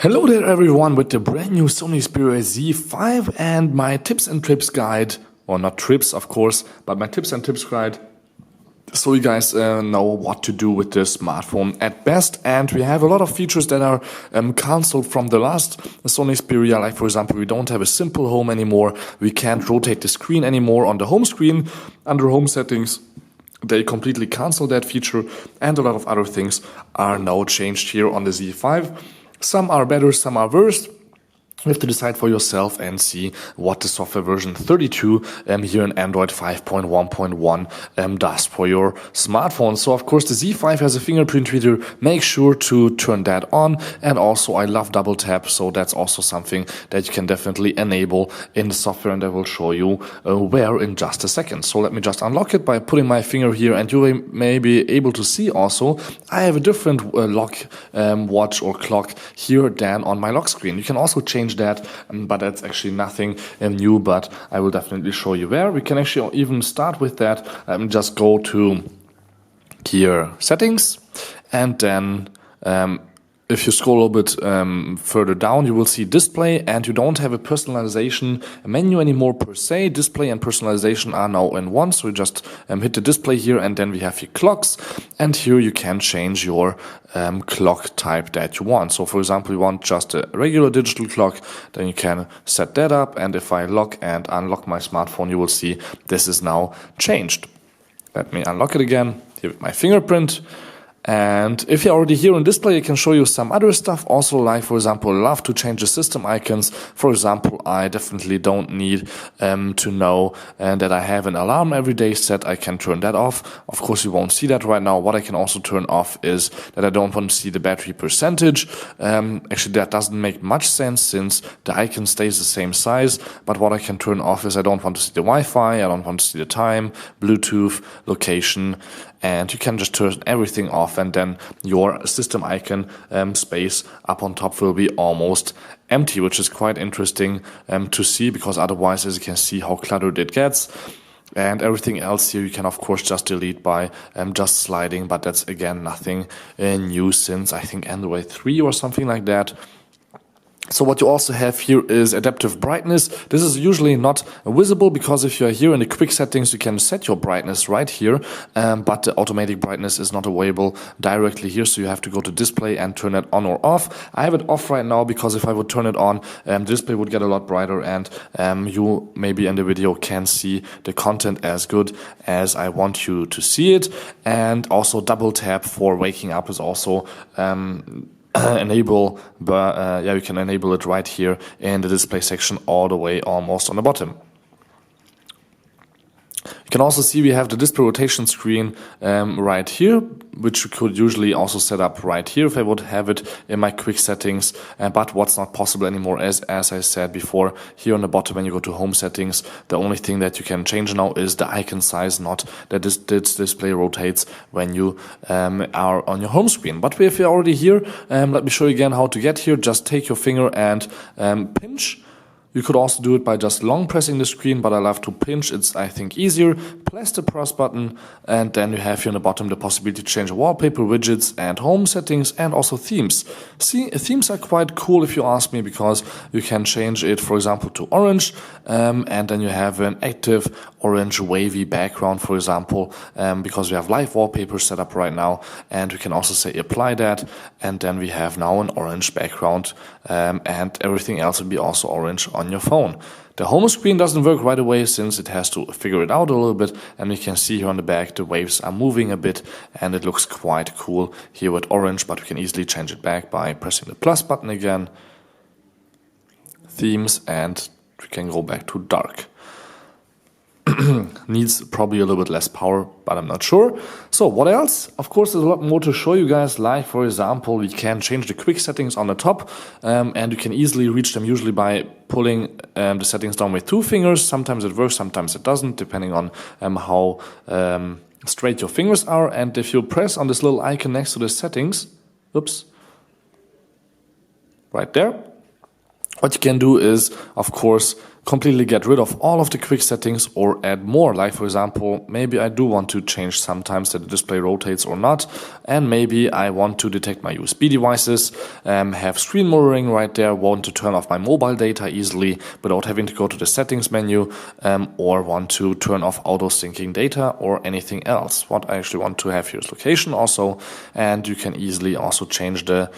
Hello there everyone with the brand new Sony Xperia Z5 and my tips and trips guide, or not trips of course, but my tips and tips guide, so you guys know what to do with this smartphone at best. And we have a lot of features that are cancelled from the last Sony Xperia, like for example we don't have a simple home anymore, we can't rotate the screen anymore on the home screen. Under home settings they completely cancel that feature, and a lot of other things are now changed here on the Z5. Some are better, some are worse. You have to decide for yourself and see what the software version 32 here in Android 5.1.1 does for your smartphone. So of course the Z5 has a fingerprint reader. Make sure to turn that on. And also I love double tap, so that's also something that you can definitely enable in the software, and I will show you where in just a second. So let me just unlock it by putting my finger here, and you may be able to see also I have a different lock watch or clock here than on my lock screen. You can also change that, but that's actually nothing new, but I will definitely show you where. We can actually even start with that. Just go to here settings, and then if you scroll a little bit further down, you will see display, and you don't have a personalization menu anymore per se. Display and personalization are now in one, so you just hit the display here, and then we have your clocks, and here you can change your clock type that you want. So for example, you want just a regular digital clock, then you can set that up, and if I lock and unlock my smartphone, you will see this is now changed. Let me unlock it again, here with my fingerprint. And if you're already here on display, I can show you some other stuff also, like for example, I love to change the system icons. For example, I definitely don't need to know that I have an alarm every day set. I can turn that off. Of course, you won't see that right now. What I can also turn off is that I don't want to see the battery percentage. Actually, that doesn't make much sense since the icon stays the same size. But what I can turn off is I don't want to see the Wi-Fi, I don't want to see the time, Bluetooth, location, and you can just turn everything off, and then your system icon space up on top will be almost empty, which is quite interesting to see, because otherwise, as you can see how cluttered it gets. And everything else here you can of course just delete by just sliding, but that's again nothing new since I think Android 3 or something like that. So what you also have here is adaptive brightness. This is usually not visible, because if you're here in the quick settings, you can set your brightness right here, but the automatic brightness is not available directly here, so you have to go to display and turn it on or off. I have it off right now, because if I would turn it on, the display would get a lot brighter, and you maybe in the video can see the content as good as I want you to see it. And also double tap for waking up is also enable, but yeah, you can enable it right here in the display section all the way almost on the bottom. You can also see we have the display rotation screen right here, which you could usually also set up right here if I would have it in my quick settings. But what's not possible anymore, as I said before, here on the bottom when you go to home settings, the only thing that you can change now is the icon size, not that this display rotates when you are on your home screen. But if you're already here, let me show you again how to get here. Just take your finger and pinch. You could also do it by just long pressing the screen, but I love to pinch. It's, I think, easier. Press the plus button, and then you have here on the bottom the possibility to change wallpaper, widgets, and home settings, and also themes. See, themes are quite cool if you ask me, because you can change it, for example, to orange, and then you have an active orange wavy background, for example, because we have live wallpaper set up right now, and we can also say apply that, and then we have now an orange background, and everything else will be also orange on your phone. The home screen doesn't work right away, since it has to figure it out a little bit, and we can see here on the back the waves are moving a bit, and it looks quite cool here with orange, but we can easily change it back by pressing the plus button again, themes, and we can go back to dark. Needs probably a little bit less power, but I'm not sure. So what else? Of course, there's a lot more to show you guys, like for example, we can change the quick settings on the top, and you can easily reach them usually by pulling the settings down with two fingers. Sometimes it works, sometimes it doesn't, depending on how straight your fingers are. And if you press on this little icon next to the settings, oops, right there, What you can do is, of course, completely get rid of all of the quick settings or add more. Like, for example, maybe I do want to change sometimes that the display rotates or not, and maybe I want to detect my USB devices, have screen mirroring right there, want to turn off my mobile data easily without having to go to the settings menu, or want to turn off auto syncing data or anything else. What I actually want to have here is location also, and you can easily also change the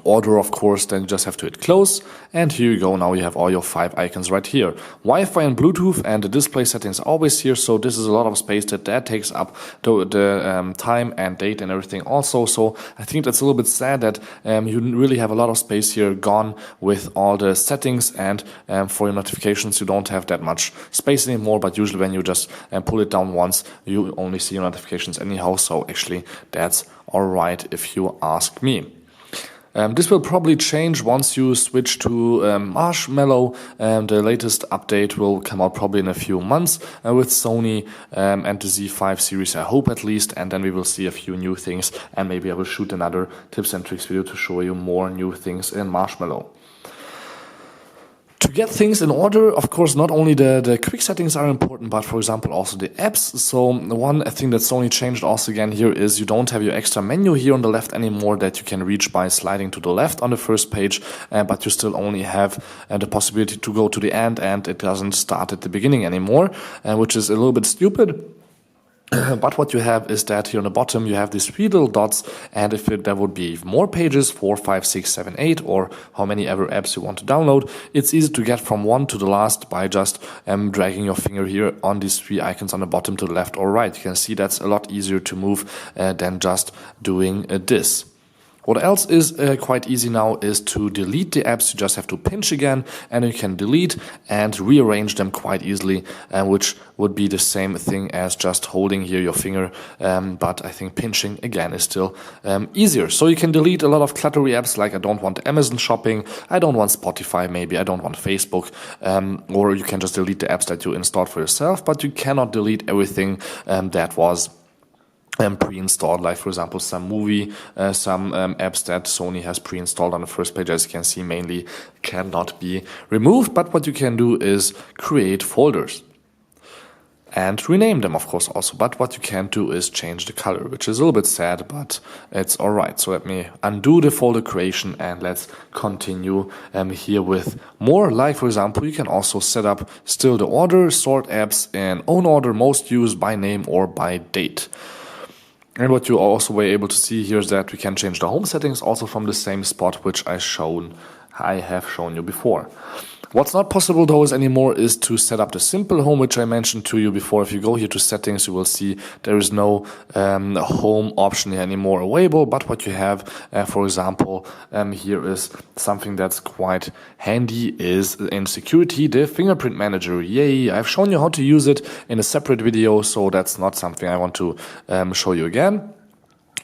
order, of course. Then you just have to hit close, and here you go. Now you have all your 5 icons right here. Wi-Fi and Bluetooth and the display settings always here, so this is a lot of space that takes up the time and date and everything also. So I think that's a little bit sad that you really have a lot of space here gone with all the settings, and for your notifications you don't have that much space anymore, but usually when you just pull it down once, you only see your notifications anyhow, so actually that's alright if you ask me. This will probably change once you switch to Marshmallow. The latest update will come out probably in a few months with Sony and the Z5 series, I hope at least, and then we will see a few new things, and maybe I will shoot another tips and tricks video to show you more new things in Marshmallow. To get things in order, of course, not only the quick settings are important, but for example also the apps. So one thing that Sony changed also again here is you don't have your extra menu here on the left anymore that you can reach by sliding to the left on the first page, but you still only have the possibility to go to the end, and it doesn't start at the beginning anymore, which is a little bit stupid. But what you have is that here on the bottom you have these 3 little dots, and if there would be more pages, 4, 5, 6, 7, 8, or how many ever apps you want to download, it's easy to get from one to the last by just dragging your finger here on these 3 icons on the bottom to the left or right. You can see that's a lot easier to move than just doing this. What else is quite easy now is to delete the apps. You just have to pinch again, and you can delete and rearrange them quite easily, which would be the same thing as just holding here your finger, but I think pinching again is still easier. So you can delete a lot of cluttery apps, like I don't want Amazon Shopping, I don't want Spotify maybe, I don't want Facebook, or you can just delete the apps that you installed for yourself, but you cannot delete everything that was pre-installed, like for example some apps that Sony has pre-installed on the first page, as you can see, mainly cannot be removed. But what you can do is create folders and rename them, of course, also. But what you can't do is change the color, which is a little bit sad, but it's alright. So let me undo the folder creation, and let's continue here with more. Like for example, you can also set up still the order, sort apps in own order, most used, by name or by date. And what you also were able to see here is that we can change the home settings also from the same spot, which I have shown you before. What's not possible though is anymore is to set up the simple home, which I mentioned to you before. If you go here to settings, you will see there is no home option here anymore available. But what you have, for example, here is something that's quite handy, is in security, the fingerprint manager. Yay! I've shown you how to use it in a separate video, so that's not something I want to show you again.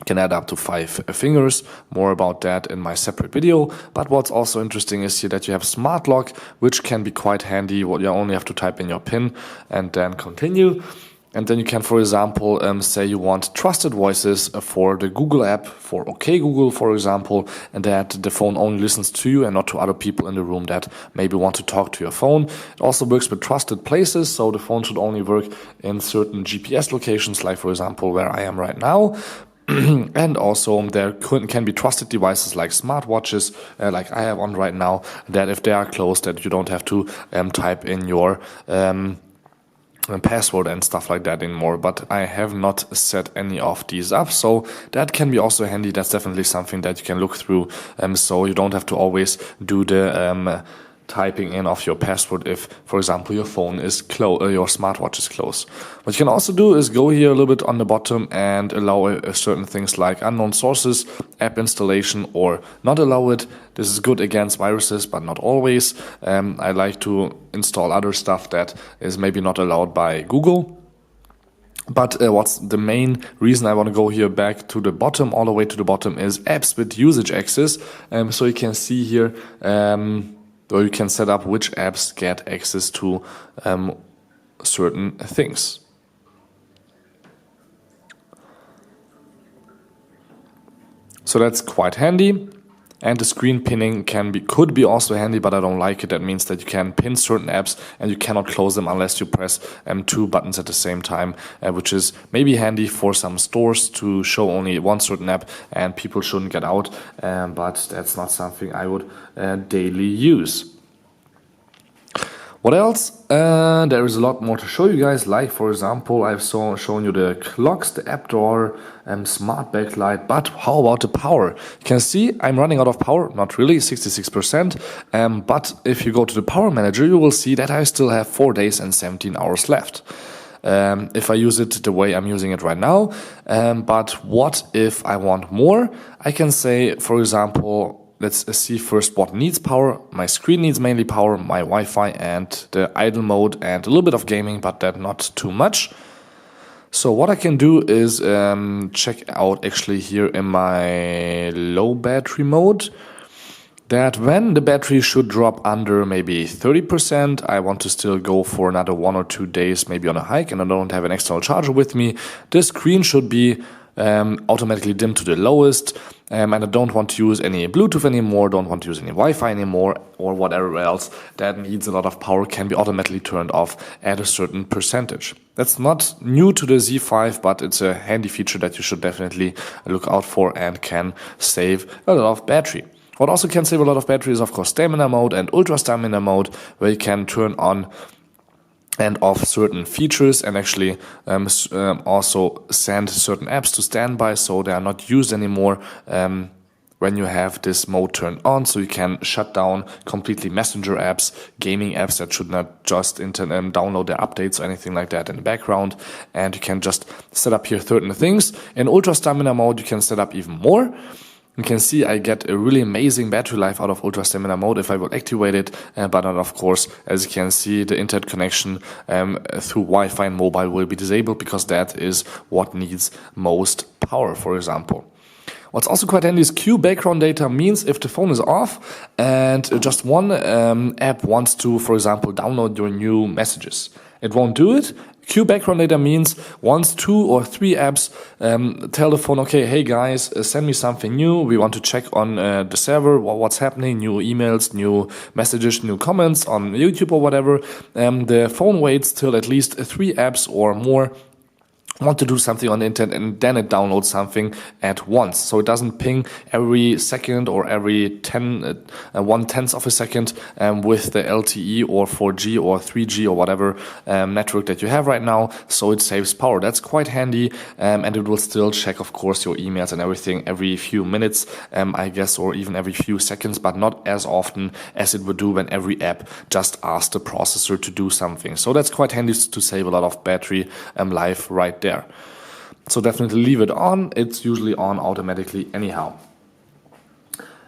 Can add up to 5 fingers, more about that in my separate video. But what's also interesting is here that you have smart lock, which can be quite handy. You only have to type in your PIN and then continue. And then you can, for example, say you want trusted voices for the Google app, for OK Google, for example, and that the phone only listens to you and not to other people in the room that maybe want to talk to your phone. It also works with trusted places, so the phone should only work in certain GPS locations, like for example where I am right now. And also there can be trusted devices like smartwatches, like I have on right now, that if they are closed, that you don't have to type in your password and stuff like that anymore. But I have not set any of these up, so that can be also handy. That's definitely something that you can look through, so you don't have to always do the typing in of your password if, for example, your phone is your smartwatch is closed. What you can also do is go here a little bit on the bottom and allow certain things like unknown sources, app installation, or not allow it. This is good against viruses, but not always. I like to install other stuff that is maybe not allowed by Google. But what's the main reason I want to go here back to the bottom, all the way to the bottom, is apps with usage access. So you can see here, or you can set up which apps get access to certain things. So that's quite handy. And the screen pinning could be also handy, but I don't like it. That means that you can pin certain apps and you cannot close them unless you press two buttons at the same time, which is maybe handy for some stores to show only one certain app and people shouldn't get out, but that's not something I would daily use. What else? There is a lot more to show you guys, like for example, I've shown you the clocks, the app drawer, smart backlight, but how about the power? You can see I'm running out of power, not really, 66%, but if you go to the power manager, you will see that I still have 4 days and 17 hours left. If I use it the way I'm using it right now, but what if I want more? I can say, for example, let's see first what needs power. My screen needs mainly power, my Wi-Fi and the idle mode and a little bit of gaming, but that not too much. So what I can do is check out actually here in my low battery mode that when the battery should drop under maybe 30%, I want to still go for another 1 or 2 days maybe on a hike and I don't have an external charger with me. The screen should be automatically dim to the lowest, and I don't want to use any Bluetooth anymore, don't want to use any Wi-Fi anymore, or whatever else that needs a lot of power can be automatically turned off at a certain percentage. That's not new to the Z5, but it's a handy feature that you should definitely look out for and can save a lot of battery. What also can save a lot of battery is of course stamina mode and ultra stamina mode, where you can turn on and off certain features and actually also send certain apps to standby so they are not used anymore when you have this mode turned on. So you can shut down completely messenger apps, gaming apps that should not just download their updates or anything like that in the background, and you can just set up here certain things. In ultra stamina mode you can set up even more. You can see I get a really amazing battery life out of ultra stamina mode if I will activate it, but then of course, as you can see, the internet connection through Wi-Fi and mobile will be disabled because that is what needs most power, for example. What's also quite handy is queue background data means if the phone is off and just one app wants to, for example, download your new messages, it won't do it. Queue background data means once 2 or 3 apps tell the phone, okay, hey guys, send me something new. We want to check on the server what's happening, new emails, new messages, new comments on YouTube or whatever. The phone waits till at least 3 apps or more want to do something on the internet, and then it downloads something at once. So it doesn't ping every second or every 1/10 of a second with the LTE or 4G or 3G or whatever network that you have right now. So it saves power. That's quite handy, and it will still check, of course, your emails and everything every few minutes, I guess, or even every few seconds, but not as often as it would do when every app just asks the processor to do something. So that's quite handy to save a lot of battery life right there. So definitely leave it on. It's usually on automatically anyhow.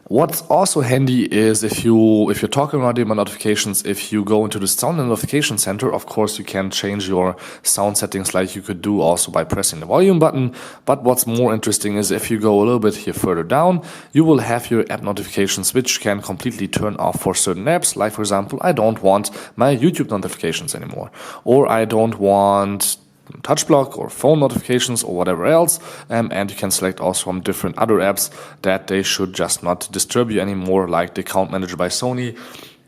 What's also handy is if you're talking about my notifications, if you go into the sound and notification center, of course you can change your sound settings like you could do also by pressing the volume button. But what's more interesting is if you go a little bit here further down, you will have your app notifications, which can completely turn off for certain apps. Like for example, I don't want my YouTube notifications anymore, or I don't want touch block or phone notifications or whatever else, and you can select also from different other apps that they should just not disturb you anymore, like the account manager by Sony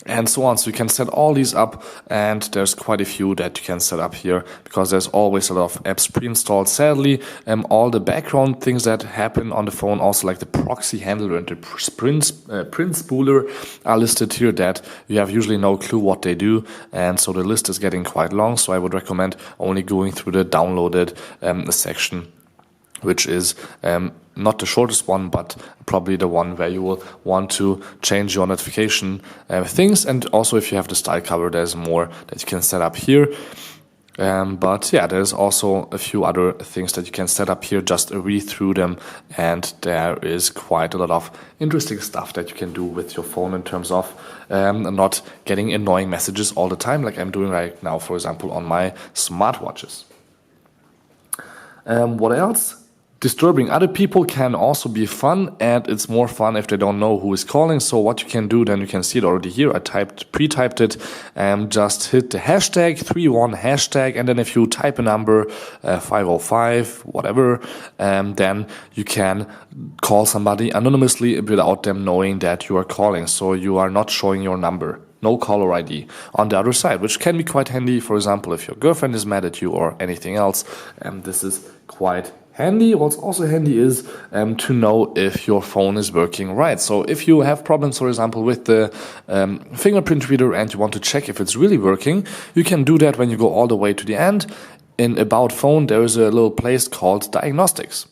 and so on. So you can set all these up, and there's quite a few that you can set up here because there's always a lot of apps pre-installed. Sadly, all the background things that happen on the phone, also like the proxy handler and the print spooler, are listed here that you have usually no clue what they do, and so the list is getting quite long. So I would recommend only going through the downloaded section, which is not the shortest one, but probably the one where you will want to change your notification things. And also if you have the style cover, there's more that you can set up here. But yeah, there's also a few other things that you can set up here. Just read through them, and there is quite a lot of interesting stuff that you can do with your phone in terms of not getting annoying messages all the time, like I'm doing right now, for example, on my smartwatches. What else? Disturbing other people can also be fun, and it's more fun if they don't know who is calling. So what you can do, then you can see it already here. I pre-typed it, just hit the hashtag 31 hashtag, and then if you type a number 505 whatever, then you can call somebody anonymously without them knowing that you are calling. So you are not showing your number. No caller ID on the other side, which can be quite handy. For example, if your girlfriend is mad at you or anything else, this is quite handy. What's also handy is to know if your phone is working right. So if you have problems, for example, with the fingerprint reader and you want to check if it's really working, you can do that when you go all the way to the end. In About Phone, there is a little place called Diagnostics.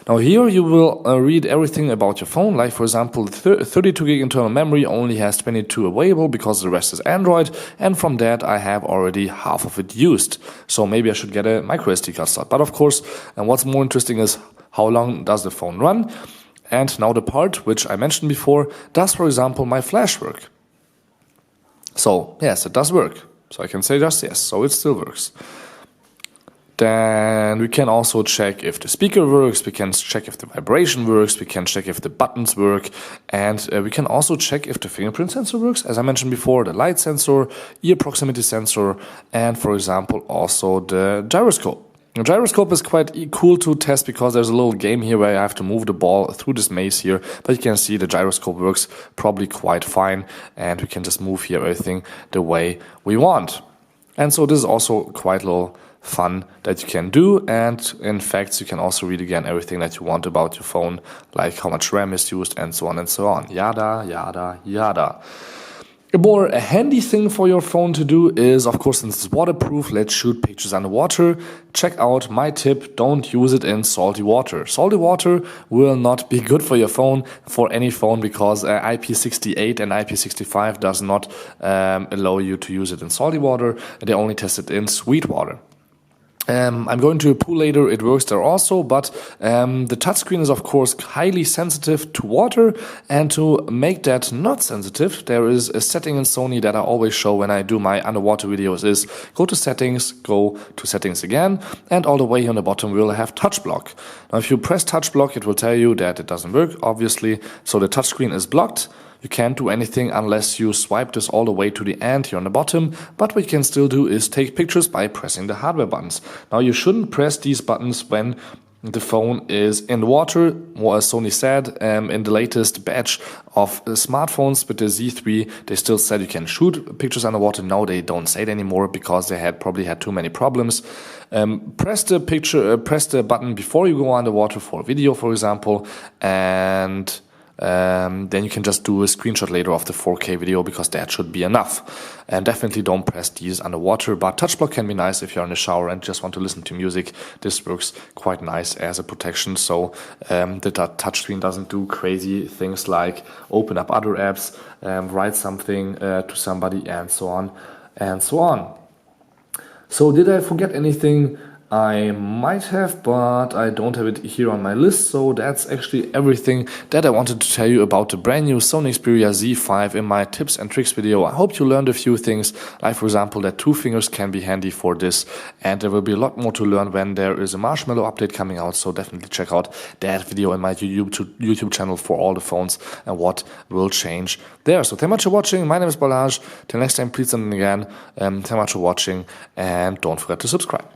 Now here you will read everything about your phone, like for example 32 gig internal memory only has 22 available because the rest is Android, and from that I have already half of it used. So maybe I should get a micro SD card slot. But of course, and what's more interesting is how long does the phone run? And now the part which I mentioned before, does for example my flash work? So yes, it does work. So I can say just yes, so it still works. Then we can also check if the speaker works, we can check if the vibration works, we can check if the buttons work, and we can also check if the fingerprint sensor works, as I mentioned before, the light sensor, ear proximity sensor, and for example also the gyroscope. The gyroscope is quite cool to test because there's a little game here where I have to move the ball through this maze here, but you can see the gyroscope works probably quite fine, and we can just move here everything the way we want. And so this is also quite a little fun that you can do, and in fact you can also read again everything that you want about your phone, like how much RAM is used and so on and so on. Yada, yada, yada. A more handy thing for your phone to do is, of course, since it's waterproof, let's shoot pictures underwater. Check out my tip, don't use it in salty water. Salty water will not be good for your phone, for any phone, because IP68 and IP65 does not allow you to use it in salty water. They only test it in sweet water. I'm going to a pool later, it works there also, but the touchscreen is of course highly sensitive to water, and to make that not sensitive, there is a setting in Sony that I always show when I do my underwater videos is go to settings again, and all the way on the bottom we'll have touch block. Now if you press touch block, it will tell you that it doesn't work, obviously, so the touchscreen is blocked. You can't do anything unless you swipe this all the way to the end here on the bottom, but what you can still do is take pictures by pressing the hardware buttons. Now you shouldn't press these buttons when the phone is in the water. As Sony said, in the latest batch of smartphones with the Z3, they still said you can shoot pictures underwater. Now they don't say it anymore because they probably had too many problems. Press the button before you go underwater for a video, for example, and then you can just do a screenshot later of the 4K video, because that should be enough. And definitely don't press these underwater, but touch block can be nice if you're in the shower and just want to listen to music. This works quite nice as a protection, so the touchscreen doesn't do crazy things like open up other apps, write something to somebody, and so on and so on. So did I forget anything? I might have, but I don't have it here on my list, so that's actually everything that I wanted to tell you about the brand new Sony Xperia Z5 in my tips and tricks video. I hope you learned a few things, like for example that 2 fingers can be handy for this, and there will be a lot more to learn when there is a Marshmallow update coming out, so definitely check out that video in my YouTube channel for all the phones and what will change there. So thank you much for watching, my name is Balazs, till next time please, and again, thank you much for watching, and don't forget to subscribe.